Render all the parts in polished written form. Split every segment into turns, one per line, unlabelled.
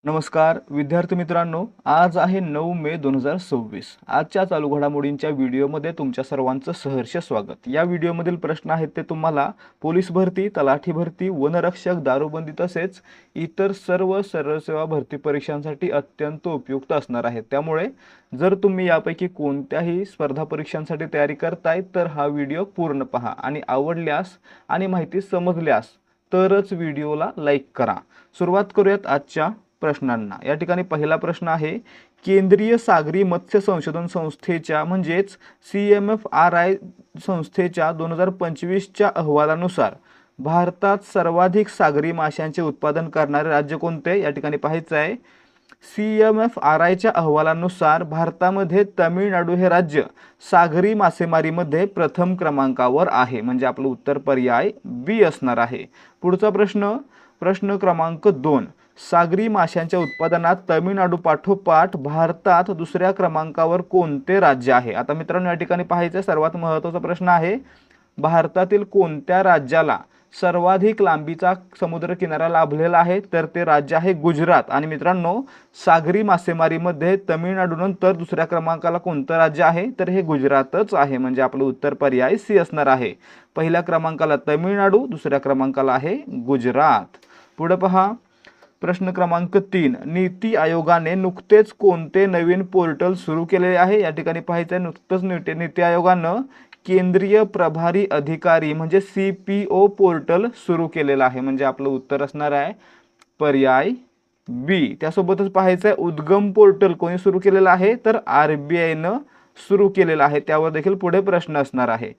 नमस्कार विद्यार्थी मित्रांनो, आज आहे 9 मे 2026. आजच्या चालू घडामोडींच्या व्हिडिओमध्ये तुमच्या सर्वांचं सहर्ष स्वागत. या व्हिडिओमधील प्रश्न आहेत ते तुम्हाला पोलीस भरती, तलाठी भरती, वनरक्षक, दारूबंदी तसेच इतर सर्व सरळ सेवा भरती परीक्षांसाठी अत्यंत उपयुक्त असणार आहेत. त्यामुळे जर तुम्ही यापैकी कोणत्याही स्पर्धा परीक्षांसाठी तयारी करताय तर हा व्हिडिओ पूर्ण पहा आणि आवडल्यास आणि माहिती समजल्यास तरच व्हिडिओला लाईक करा. सुरुवात करूयात आजच्या प्रश्नांना. या ठिकाणी पहिला प्रश्न आहे, केंद्रीय सागरी मत्स्य संशोधन संस्थेच्या म्हणजेच CMFRI संस्थेच्या 2025च्या अहवालानुसार भारतात सर्वाधिक सागरी माशांचे उत्पादन करणारे राज्य कोणते? या ठिकाणी पाहायचं आहे. CMFRIच्या अहवालानुसार भारतामध्ये तामिळनाडू हे राज्य सागरी मासेमारीमध्ये प्रथम क्रमांकावर आहे. म्हणजे आपलं उत्तर पर्याय बी असणार आहे. पुढचा प्रश्न, प्रश्न क्रमांक 2, सागरी माशांच्या उत्पादनात तामिळनाडू पाठोपाठ भारतात दुसऱ्या क्रमांकावर कोणते राज्य आहे? आता मित्रांनो या ठिकाणी पाहायचं सर्वात महत्त्वाचा प्रश्न आहे, भारतातील कोणत्या राज्याला सर्वाधिक लांबीचा समुद्र किनारा लाभलेला आहे? तर ते राज्य आहे गुजरात. आणि मित्रांनो सागरी मासेमारीमध्ये तामिळनाडूनंतर दुसऱ्या क्रमांकाला कोणतं राज्य आहे? तर हे गुजरातच आहे. म्हणजे आपलं उत्तर पर्याय सी असणार आहे. पहिल्या क्रमांकाला तामिळनाडू, दुसऱ्या क्रमांकाला आहे गुजरात. पुढे पहा, प्रश्न क्रमांक 3, नीती आयोगाने नुकतेच कोणते नवीन पोर्टल सुरू केलेले आहे? या ठिकाणी पाहायचं आहे, नुकतंच नीती आयोगानं केंद्रीय प्रभारी अधिकारी म्हणजे CPO पोर्टल सुरू केलेला आहे. म्हणजे आपलं उत्तर असणार आहे पर्याय बी. त्यासोबतच पाहायचं आहे, उद्गम पोर्टल कोणी सुरू केलेला आहे? तर RBIनं सुरू केलेला आहे. त्यावर देखील पुढे प्रश्न असणार आहे.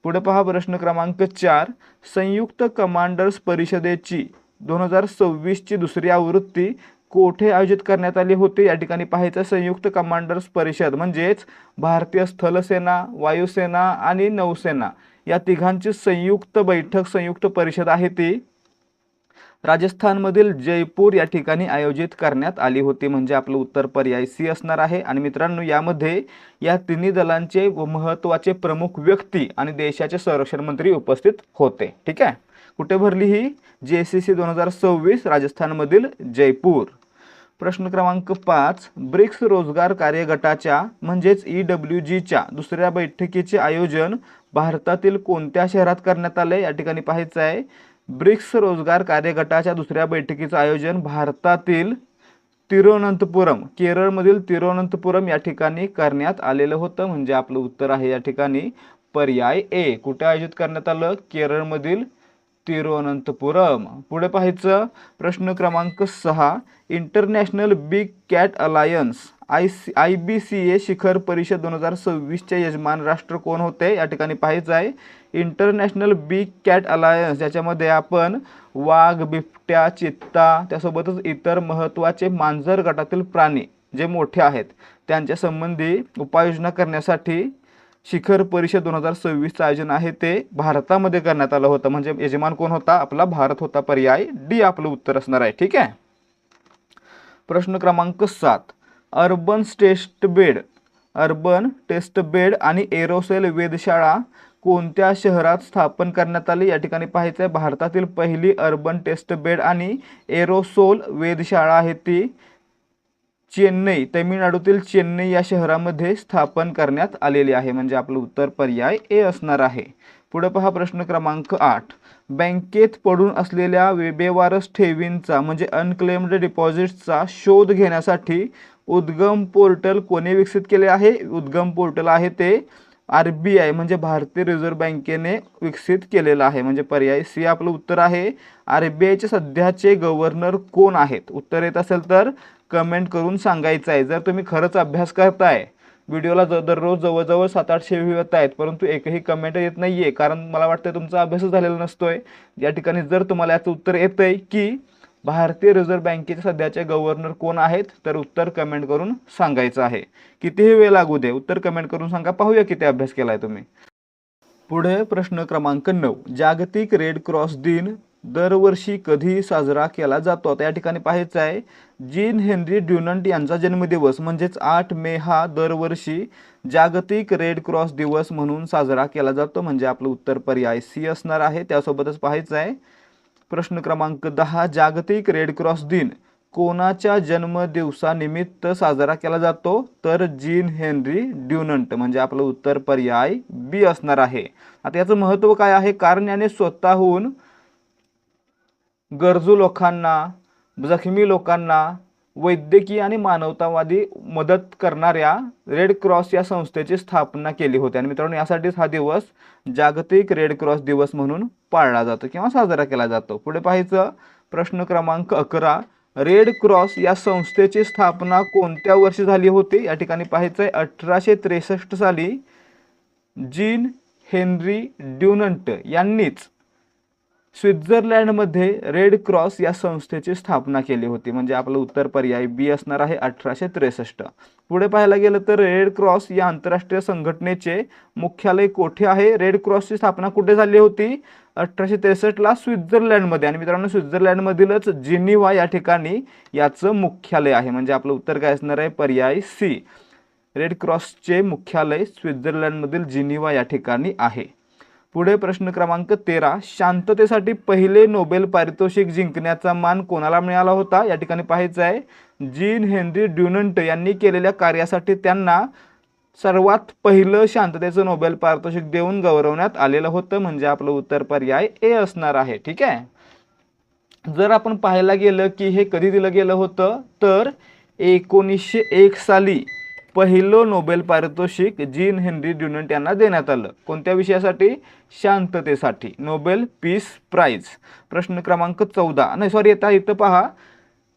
पुढे पहा, प्रश्न क्रमांक 4, संयुक्त कमांडर्स परिषदेची 2026ची दुसरी आवृत्ती कोठे आयोजित करण्यात आली होती? या ठिकाणी पाहायचं, संयुक्त कमांडर्स परिषद म्हणजेच भारतीय स्थलसेना, वायुसेना आणि नौसेना या तिघांची संयुक्त बैठक, संयुक्त परिषद आहे ती राजस्थानमधील जयपूर या ठिकाणी आयोजित करण्यात आली होती. म्हणजे आपलं उत्तर पर्याय सी असणार आहे. आणि मित्रांनो यामध्ये या तिन्ही दलांचे महत्त्वाचे प्रमुख व्यक्ती आणि देशाचे संरक्षण मंत्री उपस्थित होते. ठीक आहे. कुठे भरली ही? JCC 2026 राजस्थानमधील जयपूर. प्रश्न क्रमांक 5, ब्रिक्स रोजगार कार्यगटाच्या म्हणजेच EWGच्या दुसऱ्या बैठकीचे आयोजन भारतातील कोणत्या शहरात करण्यात आले? या ठिकाणी पाहायचं आहे, ब्रिक्स रोजगार कार्यगटाच्या दुसऱ्या बैठकीचं आयोजन भारतातील तिरुवनंतपुरम, केरळमधील तिरुवनंतपुरम या ठिकाणी करण्यात आलेलं होतं. म्हणजे आपलं उत्तर आहे या ठिकाणी पर्याय ए. कुठे आयोजित करण्यात आलं? केरळमधील तिरुवनंतपुरम. पुढे पाहायचं, प्रश्न क्रमांक 6, international big cat alliance IBCA शिखर परिषद 2026चे यजमान राष्ट्र कोण होते? या ठिकाणी पाहायचं आहे, इंटरनॅशनल बिग कॅट अलायन्स ज्याच्यामध्ये आपण वाघ, बिबट्या, चित्ता त्यासोबतच इतर महत्त्वाचे मांजर गटातील प्राणी जे मोठे आहेत त्यांच्या संबंधी उपाययोजना करण्यासाठी शिखर परिषद 2026चं आयोजन आहे ते भारतामध्ये करण्यात आलं होतं. म्हणजे यजमान कोण होता? आपला भारत होता. पर्याय डी आपलं उत्तर असणार आहे. ठीक आहे. प्रश्न क्रमांक 7, अर्बन टेस्ट बेड आणि एरोसेल वेधशाळा कोणत्या शहरात स्थापन करण्यात आली? या ठिकाणी पाहायचं आहे, भारतातील पहिली अर्बन टेस्ट बेड आणि एरोसोल वेधशाळा आहे ती चेन्नई, तामिळनाडूतील चेन्नई या शहरामध्ये स्थापन करण्यात आलेली आहे. म्हणजे आपलं उत्तर पर्याय ए असणार आहे. पुढे पहा, प्रश्न क्रमांक 8, बँकेत पडून असलेल्या बेवारस ठेवींचा म्हणजे अनक्लेम्ड डिपॉझिट्सचा शोध घेण्यासाठी उद्गम पोर्टल कोणी विकसित केले आहे? उद्गम पोर्टल आहे ते RBI म्हणजे भारतीय रिझर्व्ह बँकेने विकसित केलेलं आहे. म्हणजे पर्याय सी आपलं उत्तर आहे. RBIचे सध्याचे गव्हर्नर कोण आहेत? उत्तर येत असेल तर कमेंट करून सांगायचं आहे. जर तुम्ही खरंच अभ्यास करताय, व्हिडिओला दररोज जवळजवळ 700-800 व्ह्यू येत आहेत परंतु एकही कमेंट येत नाहीये, कारण मला वाटतं तुमचा अभ्यासच झालेला नसतोय. या ठिकाणी जर तुम्हाला याचं उत्तर येतंय की भारतीय रिझर्व्ह बँकेचे सध्याचे गव्हर्नर कोण आहेत, तर उत्तर कमेंट करून सांगायचं आहे. कितीही वेळ लागू दे, उत्तर कमेंट करून सांगा. पाहूया किती अभ्यास केलाय तुम्ही. पुढे प्रश्न क्रमांक 9, जागतिक रेड क्रॉस दिन दरवर्षी कधी साजरा केला जातो? आता या ठिकाणी पाहायचं आहे, जीन हेनरी ड्युनंट यांचा जन्मदिवस म्हणजेच 8 मे हा दरवर्षी जागतिक रेड क्रॉस दिवस म्हणून साजरा केला जातो. म्हणजे आपलं उत्तर पर्याय सी असणार आहे. त्यासोबतच पाहायचं आहे, प्रश्न क्रमांक 10, जागतिक रेड क्रॉस दिन कोणाच्या जन्मदिवसानिमित्त साजरा केला जातो? तर जीन हेनरी ड्युनंट, म्हणजे आपलं उत्तर पर्याय बी असणार आहे. आता याचं महत्त्व काय आहे? कारण याने स्वतःहून गरजू लोकांना, जखमी लोकांना वैद्यकीय आणि मानवतावादी मदत करणाऱ्या रेड क्रॉस या संस्थेची स्थापना केली होती. आणि मित्रांनो, यासाठीच हा दिवस जागतिक रेड क्रॉस दिवस म्हणून पाळला जातो किंवा साजरा केला जातो. पुढे पाहायचं प्रश्न क्रमांक 11. रेड क्रॉस या संस्थेची स्थापना कोणत्या वर्षी झाली होती? या ठिकाणी पाहायचंय 1863 साली जीन हेनरी ड्युनंट यांनीच स्वित्झर्लंडमध्ये रेड क्रॉस या संस्थेची स्थापना केली होती. म्हणजे आपलं उत्तर पर्याय बी असणार आहे 1863. पुढे पाहायला गेलं तर रेड क्रॉस या आंतरराष्ट्रीय संघटनेचे मुख्यालय कोठे आहे? रेड क्रॉसची स्थापना कुठे झाली होती? 1863ला स्वित्झर्लंडमध्ये. आणि मित्रांनो, स्वित्झर्लंडमधीलच जिनिव्हा या ठिकाणी याचं मुख्यालय आहे. म्हणजे आपलं उत्तर काय असणार आहे? पर्याय सी. रेड क्रॉसचे मुख्यालय स्वित्झर्लंडमधील जिनिव्हा या ठिकाणी आहे. पुढे प्रश्न क्रमांक 13. शांततेसाठी पहिले नोबेल पारितोषिक जिंकण्याचा मान कोणाला मिळाला होता? या ठिकाणी पाहायचं आहे जीन हेनरी ड्युनंट यांनी केलेल्या कार्यासाठी त्यांना सर्वात पहिलं शांततेचं नोबेल पारितोषिक देऊन गौरवण्यात आलेलं होतं. म्हणजे आपलं उत्तर पर्याय ए असणार आहे. ठीक आहे. जर आपण पाहायला गेलं की हे कधी दिलं गेलं होतं, तर 1901 साली पहिलं नोबेल पारितोषिक जीन हेनरी ड्युनंट यांना देण्यात आलं. कोणत्या विषयासाठी? शांततेसाठी. Nobel peace prize. प्रश्न क्रमांक 14. नाही सॉरी, आता इथं पहा,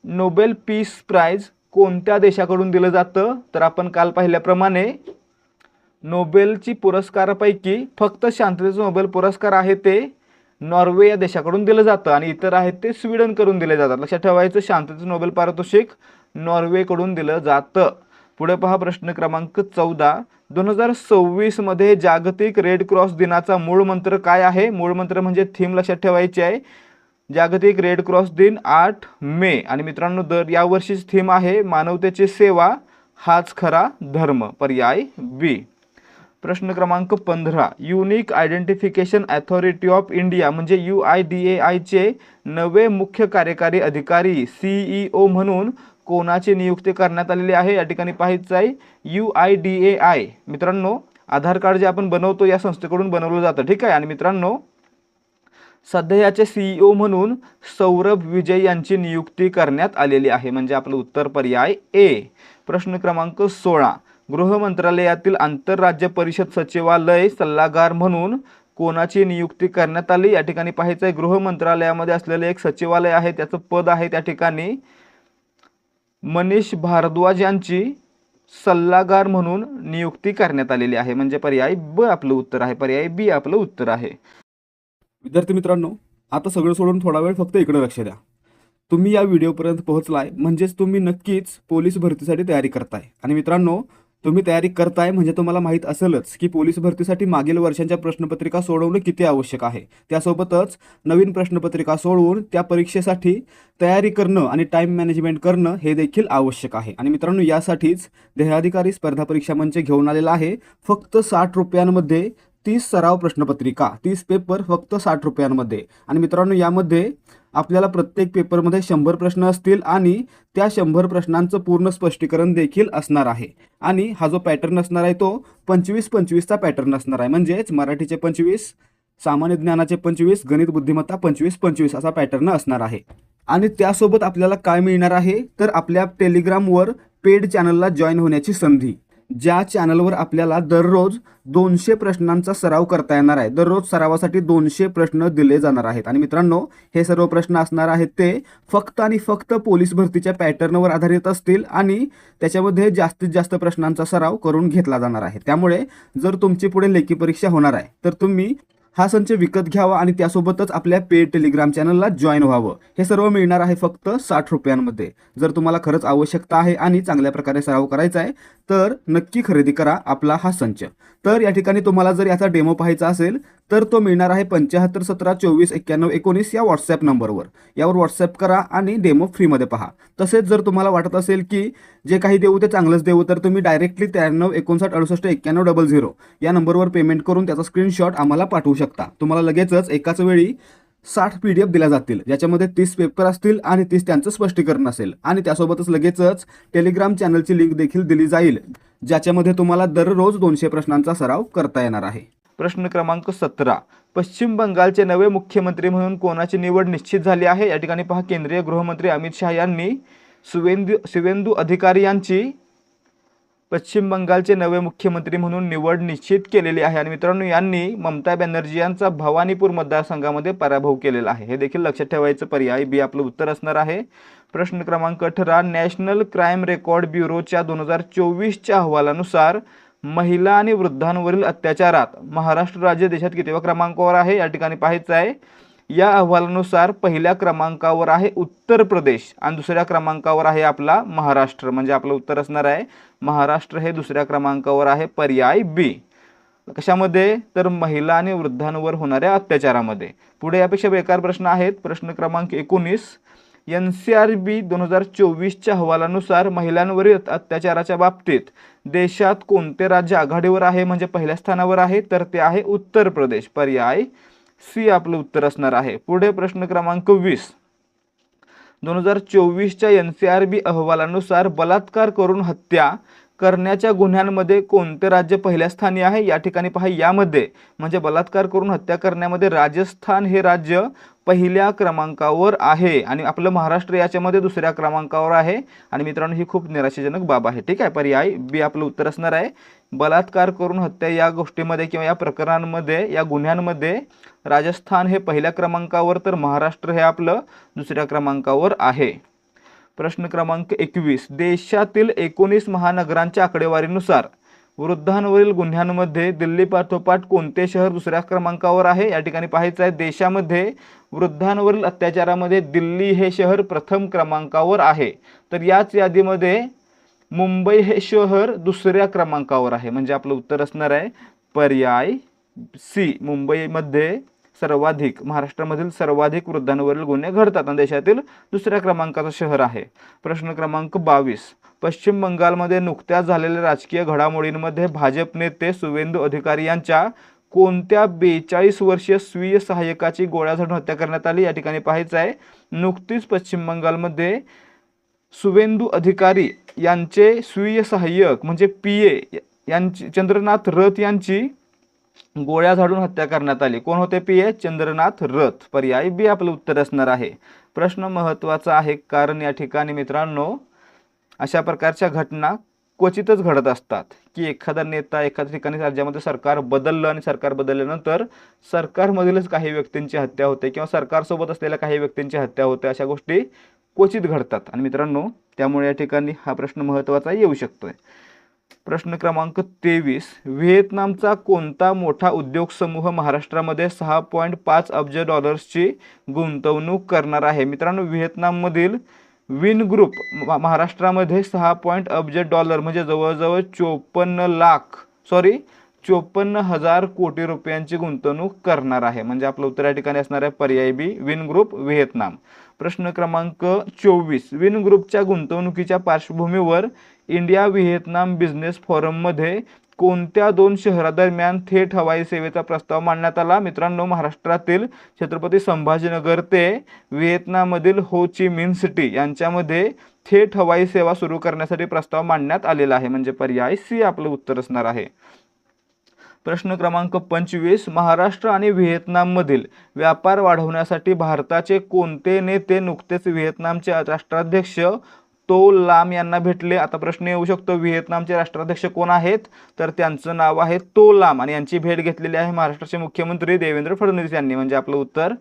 नोबेल पीस प्राइज कोणत्या देशाकडून दिलं जातं? तर आपण काल पाहिल्याप्रमाणे नोबेलची पुरस्कारापैकी फक्त शांततेचा नोबेल पुरस्कार आहे ते नॉर्वे या देशाकडून दिलं जातं आणि इतर आहेत ते स्वीडनकडून दिले जातात. लक्षात ठेवायचं, शांततेचं नोबेल पारितोषिक नॉर्वेकडून दिलं जातं. पुढे पहा प्रश्न क्रमांक 14. 2026 मध्ये जागतिक रेड क्रॉस दिनाचा मूळ मंत्र काय आहे? मूळ मंत्र म्हणजे थीम लक्षात ठेवायची आहे. जागतिक रेड क्रॉस दिन 8 मे. आणि मित्रांनो, यावर्षीच थीम आहे मानवतेची सेवा हाच खरा धर्म. पर्याय बी. प्रश्न क्रमांक 15. Unique identification authority of India म्हणजे UIDAI चे नवे मुख्य कार्यकारी अधिकारी CEO म्हणून कोणाची नियुक्ती करण्यात आलेली आहे? या ठिकाणी पाहायचं आहे UIDAI. मित्रांनो, आधार कार्ड जे आपण बनवतो या संस्थेकडून बनवलं जातं. ठीक आहे. आणि मित्रांनो, सध्या याचे CEO म्हणून सौरभ विजय यांची नियुक्ती करण्यात आलेली आहे. म्हणजे आपलं उत्तर पर्याय ए. प्रश्न क्रमांक 16. गृह मंत्रालयातील आंतरराज्य परिषद सचिवालय सल्लागार म्हणून कोणाची नियुक्ती करण्यात आली? या ठिकाणी पाहायचं आहे गृह मंत्रालयामध्ये असलेले एक सचिवालय आहे, त्याचं पद आहे त्या ठिकाणी मनीष भारद्वाज यांची सल्लागार म्हणून नियुक्ती करण्यात आलेली आहे. म्हणजे पर्याय ब आपलं उत्तर आहे. पर्याय बी आपलं उत्तर आहे.
विद्यार्थी मित्रांनो, आता सगळं सोडून थोडा वेळ फक्त इकडे लक्ष द्या. तुम्ही या व्हिडिओपर्यंत पोहोचलाय म्हणजेच तुम्ही नक्कीच पोलीस भरतीसाठी तयारी करताय. आणि मित्रांनो, तुम्ही तयारी करताय म्हणजे तुम्हाला माहीत असेलच की पोलीस भरतीसाठी मागील वर्षांच्या प्रश्नपत्रिका सोडवणे किती आवश्यक आहे. त्यासोबतच नवीन प्रश्नपत्रिका सोडवून त्या परीक्षेसाठी तयारी करणं आणि टाईम मॅनेजमेंट करणं हे देखील आवश्यक आहे. आणि मित्रांनो, यासाठीच देहाधिकारी स्पर्धा परीक्षा मंच घेऊन आलेला आहे. फक्त 60 रुपयांमध्ये 30 सराव प्रश्नपत्रिका, 30 पेपर फक्त 60 रुपयांमध्ये. आणि मित्रांनो, यामध्ये आपल्याला प्रत्येक पेपरमध्ये 100 प्रश्न असतील आणि त्या 100 प्रश्नांचं पूर्ण स्पष्टीकरण देखील असणार आहे. आणि हा जो पॅटर्न असणार आहे तो 25-25चा पॅटर्न असणार आहे. म्हणजेच मराठीचे 25, सामान्य ज्ञानाचे 25, गणित बुद्धिमत्ता 25-25 असा पॅटर्न असणार आहे. आणि त्यासोबत आपल्याला काय मिळणार आहे तर आपल्या टेलिग्रामवर पेड चॅनलला जॉईन होण्याची संधी, ज्या चॅनलवर आपल्याला दररोज 200 प्रश्नांचा सराव करता येणार आहे. दररोज सरावासाठी 200 प्रश्न दिले जाणार आहेत. आणि मित्रांनो, हे सर्व प्रश्न असणार आहेत ते फक्त आणि फक्त पोलीस भरतीच्या पॅटर्नवर आधारित असतील आणि त्याच्यामध्ये जास्तीत जास्त प्रश्नांचा सराव करून घेतला जाणार आहे. त्यामुळे जर तुमची पुढे लेखी परीक्षा होणार आहे तर तुम्ही हा संच विकत घ्यावा आणि त्यासोबतच आपल्या पेड टेलिग्राम चॅनलला जॉईन व्हावं. हे सर्व मिळणार आहे फक्त 60 रुपयांमध्ये. जर तुम्हाला खरंच आवश्यकता आहे आणि चांगल्या प्रकारे सराव करायचा आहे तर नक्की खरेदी करा आपला हा संच. तर या ठिकाणी तुम्हाला जर याचा डेमो पाहायचा असेल तर तो मिळणार आहे 7517249119 या व्हॉट्सॲप नंबरवर. यावर व्हॉट्सॲप करा आणि डेमो फ्रीमध्ये पहा. तसेच जर तुम्हाला वाटत असेल की जे काही देऊ ते चांगलंच देऊ तर तुम्ही डायरेक्टली 935968689100 या नंबरवर पेमेंट करून त्याचा स्क्रीनशॉट आम्हाला पाठवू शकता. तुम्हाला लगेचच एकाच वेळी 60 PDF दिल्या जातील, ज्याच्यामध्ये 30 पेपर असतील आणि 30 त्यांचं स्पष्टीकरण असेल. आणि त्यासोबतच लगेचच टेलिग्राम चॅनलची लिंक देखील दिली जाईल, ज्याच्यामध्ये तुम्हाला दररोज 200 प्रश्नांचा सराव करता येणार आहे.
प्रश्न क्रमांक 17. पश्चिम बंगालचे नवे मुख्यमंत्री म्हणून कोणाची निवड निश्चित झाली आहे? या ठिकाणी पहा, केंद्रीय गृहमंत्री अमित शहा यांनी शुवेंदू अधिकारी यांची पश्चिम बंगालचे नवे मुख्यमंत्री म्हणून निवड निश्चित केलेली आहे. आणि मित्रांनो, यांनी ममता बॅनर्जी यांचा भवानीपूर मतदारसंघामध्ये पराभव केलेला आहे. हे देखील लक्षात ठेवायचं. पर्याय बी आपलं उत्तर असणार आहे. प्रश्न क्रमांक 18. नॅशनल क्राईम रेकॉर्ड ब्युरोच्या 2024च्या अहवालानुसार महिला आणि वृद्धांवरील अत्याचारात महाराष्ट्र राज्य देशात कितव्या क्रमांकावर आहे? या ठिकाणी पाहायचं आहे. या अहवालानुसार पहिल्या क्रमांकावर आहे उत्तर प्रदेश आणि दुसऱ्या क्रमांकावर आहे आपला महाराष्ट्र. म्हणजे आपलं उत्तर असणार आहे महाराष्ट्र हे दुसऱ्या क्रमांकावर आहे. पर्याय बी. कशामध्ये? तर महिला आणि वृद्धांवर होणाऱ्या अत्याचारामध्ये. पुढे यापेक्षा बेकार प्रश्न आहेत. प्रश्न क्रमांक 19. NCRB 2024च्या अहवालानुसार महिलांवरील अत्याचाराच्या बाबतीत देशात कोणते राज्य आघाडीवर आहे? म्हणजे पहिल्या स्थानावर आहे. तर ते आहे उत्तर प्रदेश. पर्याय सी आपलं उत्तर असणार आहे. पुढे प्रश्न क्रमांक 20. 2024च्या NCRB अहवालानुसार बलात्कार करून हत्या करण्याच्या गुन्ह्यांमध्ये कोणते राज्य पहिल्या स्थानी आहे? या ठिकाणी पहा, यामध्ये म्हणजे बलात्कार करून हत्या करण्यामध्ये राजस्थान हे राज्य पहिल्या क्रमांकावर आहे आणि आपलं महाराष्ट्र याच्यामध्ये दुसऱ्या क्रमांकावर आहे. आणि मित्रांनो, ही खूप निराशाजनक बाब आहे. ठीक आहे. पर्याय बी आपलं उत्तर असणार आहे. बलात्कार करून हत्या या गोष्टीमध्ये किंवा या प्रकरणांमध्ये, या गुन्ह्यांमध्ये राजस्थान हे पहिल्या क्रमांकावर तर महाराष्ट्र हे आपलं दुसऱ्या क्रमांकावर आहे. प्रश्न क्रमांक 21. देशातील 19 महानगरांच्या आकडेवारीनुसार वृद्धांवरील गुन्ह्यांमध्ये दिल्ली पाठोपाठ कोणते शहर दुसऱ्या क्रमांकावर आहे? या ठिकाणी पाहायचं आहे. देशामध्ये वृद्धांवरील अत्याचारामध्ये दिल्ली हे शहर प्रथम क्रमांकावर आहे. तर याच यादीमध्ये मुंबई हे शहर दुसऱ्या क्रमांकावर आहे. म्हणजे आपलं उत्तर असणार आहे पर्याय सी. मुंबईमध्ये सर्वाधिक, महाराष्ट्रामधील सर्वाधिक वृद्धांवरील गुन्हे घडतात आणि देशातील दुसऱ्या क्रमांकाचं शहर आहे. प्रश्न क्रमांक 22. पश्चिम बंगालमध्ये नुकत्याच झालेल्या राजकीय घडामोडींमध्ये भाजप नेते शुवेंदू अधिकारी यांच्या कोणत्या 42 वर्षीय स्वीय सहाय्यकाची गोळ्या झाडून हत्या करण्यात आली? या ठिकाणी पाहायचं आहे. नुकतीच पश्चिम बंगालमध्ये शुवेंदू अधिकारी यांचे स्वीय सहाय्यक म्हणजे PA यांची चंद्रनाथ रथ यांची गोळ्या झाडून हत्या करण्यात आली. कोण होते PA? चंद्रनाथ रथ. पर्याय बी आपलं उत्तर असणार आहे. प्रश्न महत्त्वाचा आहे, कारण या ठिकाणी मित्रांनो अशा प्रकारच्या घटना क्वचितच घडत असतात की एखादा नेता एखाद्या ठिकाणी राज्यामध्ये सरकार बदललं आणि सरकार बदलल्यानंतर सरकारमधीलच काही व्यक्तींची हत्या होते किंवा सरकारसोबत असलेल्या काही व्यक्तींची हत्या होते. अशा गोष्टी क्वचित घडतात आणि मित्रांनो त्यामुळे या ठिकाणी हा प्रश्न महत्त्वाचा येऊ शकतोय. प्रश्न क्रमांक 23. व्हिएतनामचा कोणता मोठा उद्योग समूह महाराष्ट्रामध्ये 6.5 अब्ज डॉलर्सची गुंतवणूक करणार आहे? मित्रांनो, व्हिएतनाममधील विन ग्रुप महाराष्ट्रामध्ये 6 अब्ज डॉलर म्हणजे जवळजवळ 54,000 कोटी रुपयांची गुंतवणूक करणार आहे. म्हणजे आपलं उत्तर या ठिकाणी असणार आहे पर्याय बी. Win group Vietnam. प्रश्न क्रमांक 24. विन ग्रुपच्या गुंतवणुकीच्या पार्श्वभूमीवर इंडिया व्हिएतनाम बिझनेस फोरममध्ये कोणत्या 2 शहरादरम्यान थेट हवाई सेवेचा प्रस्ताव मांडण्यात आला? मित्रांनो, महाराष्ट्रातील छत्रपती संभाजीनगर ते व्हिएतनाममधील हो ची मिन सिटी यांच्यामध्ये थेट हवाई सेवा सुरू करण्यासाठी प्रस्ताव मांडण्यात आलेला आहे. म्हणजे पर्याय सी आपलं उत्तर असणार आहे. प्रश्न क्रमांक 25. महाराष्ट्र आणि व्हिएतनाममधील व्यापार वाढवण्यासाठी भारताचे कोणते नेते नुकतेच व्हिएतनामचे राष्ट्राध्यक्ष तो लाम यांना भेटले? आता प्रश्न येऊ शकतो, व्हिएतनामचे राष्ट्राध्यक्ष कोण आहेत? तर त्यांचं नाव आहे तो लाम आणि यांची भेट घेतलेली आहे महाराष्ट्राचे मुख्यमंत्री देवेंद्र फडणवीस यांनी. म्हणजे आपलं उत्तर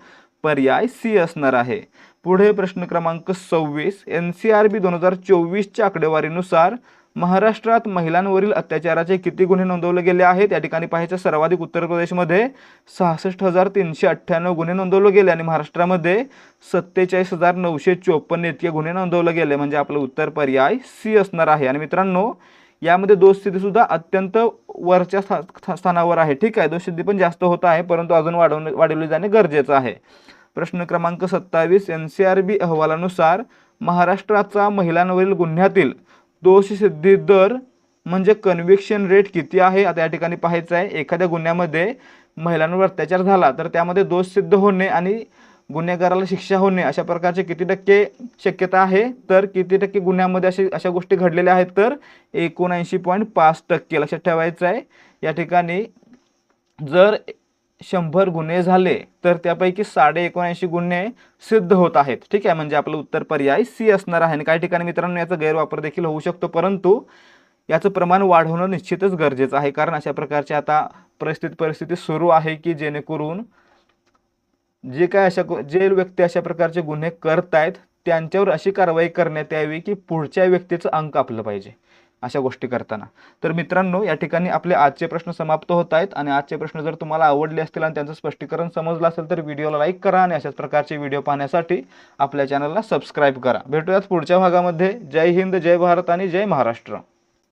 पर्याय सी असणार आहे. पुढे प्रश्न क्रमांक 26. NCRB 2024च्या आकडेवारीनुसार महाराष्ट्रात महिलांवरील अत्याचाराचे किती गुन्हे नोंदवले गेले आहेत? या ठिकाणी पाहायचं, सर्वाधिक उत्तर प्रदेशमध्ये 66,398 गुन्हे नोंदवले गेले आणि महाराष्ट्रामध्ये 47,954 इतके गुन्हे नोंदवले गेले. म्हणजे आपलं उत्तर पर्याय सी असणार आहे. आणि मित्रांनो, यामध्ये दोषसिद्धी सुद्धा अत्यंत वरच्या स्थानावर आहे. ठीक आहे, दोषसिद्धी पण जास्त होत आहे, परंतु अजून वाढवली जाणे गरजेचं आहे. प्रश्न क्रमांक 27. NCRB अहवालानुसार महाराष्ट्राचा महिलांवरील गुन्ह्यातील दोषसिद्धी दर म्हणजे कन्व्हिक्शन रेट किती आहे? आता या ठिकाणी पाहायचं आहे, एखाद्या गुन्ह्यामध्ये महिलांवर अत्याचार झाला तर त्यामध्ये दोष सिद्ध होणे आणि गुन्हेगाराला शिक्षा होणे अशा प्रकारचे किती टक्के शक्यता आहे, तर किती टक्के गुन्ह्यामध्ये अशा गोष्टी घडलेल्या आहेत, तर 79.5% लक्षात ठेवायचं आहे. या ठिकाणी जर 100 गुन्हे झाले तर त्यापैकी 79.5 गुन्हे सिद्ध होत आहेत. ठीक आहे, म्हणजे आपलं उत्तर पर्याय सी असणार आहे. आणि काही ठिकाणी मित्रांनो याचा गैरवापर देखील होऊ शकतो, परंतु याचं प्रमाण वाढवणं निश्चितच गरजेचं आहे. कारण अशा प्रकारची आता परिस्थिती सुरू आहे की जेणेकरून जे व्यक्ती अशा प्रकारचे गुन्हे करतायत त्यांच्यावर अशी कारवाई करण्यात यावी की पुढच्या व्यक्तीचं अंक कापलं पाहिजे अशा गोष्टी करताना. तर मित्रांनो या ठिकाणी आपले आजचे प्रश्न समाप्त होत आहेत. आणि आजचे प्रश्न जर तुम्हाला आवडले असतील आणि त्यांचं स्पष्टीकरण समजलं असेल तर व्हिडिओला लाईक करा आणि अशाच प्रकारचे व्हिडिओ पाहण्यासाठी आपल्या चॅनलला सबस्क्राईब करा. भेटूयात पुढच्या भागामध्ये. जय हिंद, जय भारत आणि जय महाराष्ट्र.